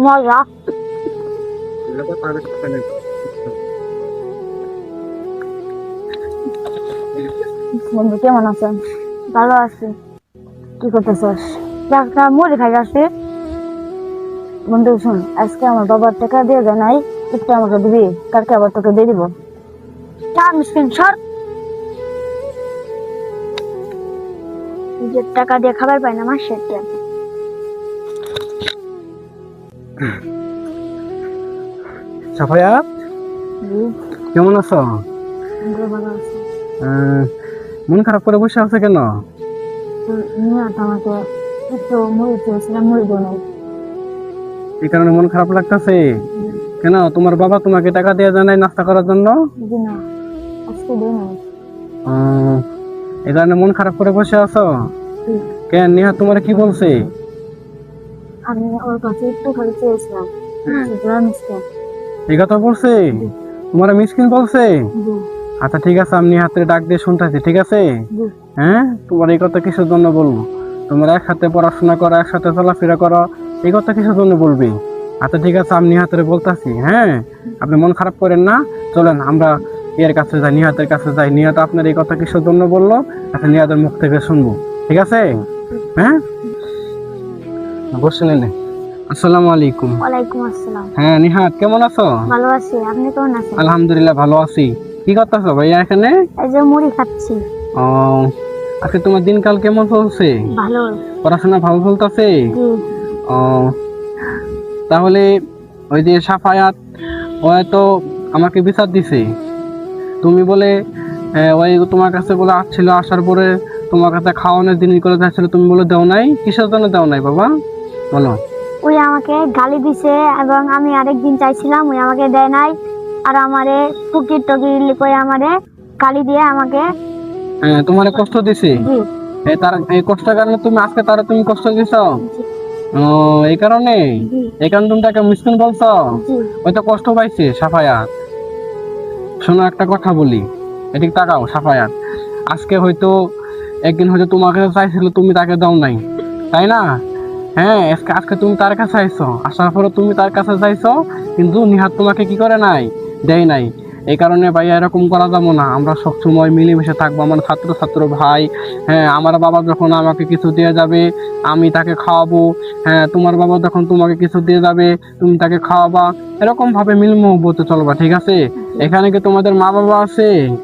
মজা। বন্ধু কেমন আছেন? ভালো আছি। কি করতেছস? মুড়ি খাই আসছি। বন্ধু শোন, আজকে আমার বাবার টাকা দিয়ে দেয় নাই, একটু আমাকে দিবি, কালকে আবার তোকে দিয়ে দিব। মিসকিন সর, নিজের টাকা দিয়ে খাবার পাই না মাসের টাকা। সাফায়াত, কেমন আছো? ভালো আছে। মন খারাপ করে বসে আছে কেন? আমাকে একটু মুড়ি চেয়েছিলাম, মুড়ি দেয় নাই। এই কারণে মন খারাপ লাগতেছে কেন? তোমার বাবা তোমাকে টাকা দিয়ে যায় নাই নাস্তা করার জন্য? জি না, আজকে দেয় নাই। এই কারণে মন খারাপ করে বসে আছো কেন? নিহা তোমার কি বলছে? আমি ওর কাছে একটু খালি চেয়েছিলাম। এই কথা বলছে? তোমার মিসকিন বলছে? আচ্ছা ঠিক আছে, আমি নিহাতে ডাক দিয়ে শুনতেছি, ঠিক আছে? হ্যাঁ, তোমার এই কথা কিসের জন্য বলবো? তোমরা একসাথে পড়াশোনা করো, একসাথে চলাফেরা করো, এই কথা কিসের জন্য বলবি? আচ্ছা ঠিক আছে, আমি নিহাতের বলতেছি। হ্যাঁ, আপনি মন খারাপ করেন না, চলেন আমরা এর কাছে যাই, নিহাতের কাছে যাই। নিহাত আপনার এই কথা কিসের জন্য বললো, আচ্ছা নিহাতের মুখ থেকে শুনবো, ঠিক আছে? হ্যাঁ, বসে নিলে। আসসালামু আলাইকুম। ওয়ালাইকুম আসসালাম। হ্যাঁ নিহাত, কেমন আছো? ভালো আছি, আপনি কেমন আছেন? আলহামদুলিল্লাহ ভালো আছি। কি করতেছো ভাইয়া এখানে? এই যে মুড়ি খাচ্ছি। ও, আজকে তোমার দিনকাল কেমন চলছে? ভালো। পড়াশোনা ভালো চলতেছে? ও, তাহলে ওই যে সাফায়াত, ও তো আমাকে বিচার দিছে। তুমি বলে ওই তোমার কাছে বলে আসছিল, আসার পরে তোমার কাছে খাওয়ানোর জিনিস করে যাচ্ছিল, তুমি বলে দাও নাই। কিসের জন্য দাও নাই বাবা, বলো? ওই আমাকে গালি দিছে এবং আমি আরেকদিন চাইছিলাম, ওই আমাকে দেয় নাই। আর আমারে ফুকির টকির করে আমারে গালি দিয়ে আমাকে তোমার কষ্ট দিছে। তার এই কষ্টের কারণে তুমি আজকে তারা তুমি কষ্ট দিছো। ও, এই কারণে তুমি তাকে মিসকিন বলছো। ওই তো কষ্ট পাইছে সাফায়াত। শোনো একটা কথা বলি, এদিক তাকাও সাফায়াত। আজকে হয়তো একদিন হয়তো তোমাকে চাইছিল, তুমি তাকে দাও নাই, তাই না? হ্যাঁ, আজকে তুমি তার কাছে আইছো, আসার পরে তুমি তার কাছে যাইছো, কিন্তু নিহাত তোমাকে কি করে নাই, দেয় নাই। এই কারণে ভাইয়া এরকম করা যাবো না। আমরা সবসময় মিলেমিশে থাকবো, আমার ছাত্র ভাই। হ্যাঁ, আমার বাবা যখন আমাকে কিছু দিয়ে যাবে, আমি তাকে খাওয়াবো। হ্যাঁ, তোমার বাবা যখন তোমাকে কিছু দিয়ে যাবে, তুমি তাকে খাওয়াবা। এরকম ভাবে মিল মহব্বতে চলবা, ঠিক আছে? এখানে কি তোমাদের মা বাবা আছে?